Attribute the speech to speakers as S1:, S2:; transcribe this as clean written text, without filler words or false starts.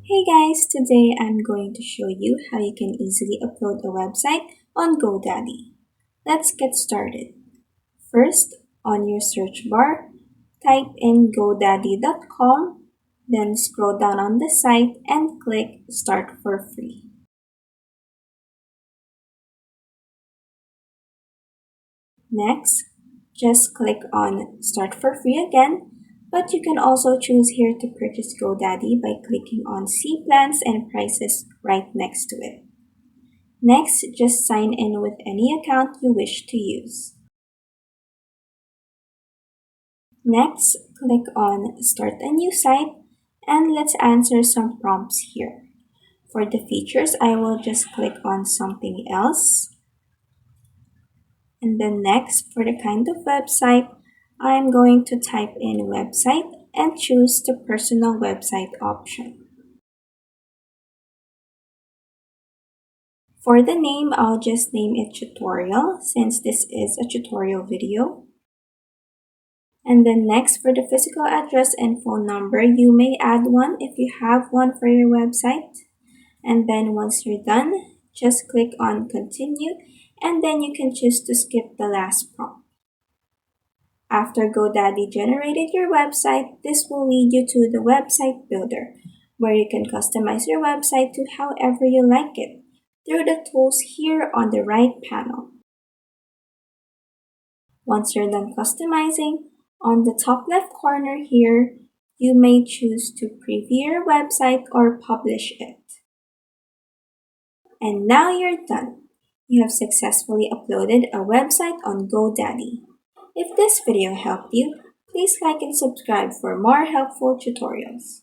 S1: Hey guys, today I'm going to show you how you can easily upload a website on Godaddy. Let's get started. First, on your search bar, type in godaddy.com, then scroll down on the site and click Start for Free. Next, just click on Start for Free again, but you can also choose here to purchase Godaddy by clicking on See Plans and Prices right next to it. Next, just sign in with any account you wish to use. Next, click on Start a New Site and let's answer some prompts here. For the features, I will just click on Something Else. And then next, for the kind of website, I'm going to type in Website and choose the Personal Website option. For the name, I'll just name it Tutorial since this is a tutorial video. And then next, for the physical address and phone number, you may add one if you have one for your website. And then once you're done, just click on Continue, and then you can choose to skip the last prompt. After GoDaddy generated your website, this will lead you to the Website Builder, where you can customize your website to however you like it through the tools here on the right panel. Once you're done customizing, on the top left corner here, you may choose to preview your website or publish it. And now you're done. You have successfully uploaded a website on GoDaddy. If this video helped you, please like and subscribe for more helpful tutorials.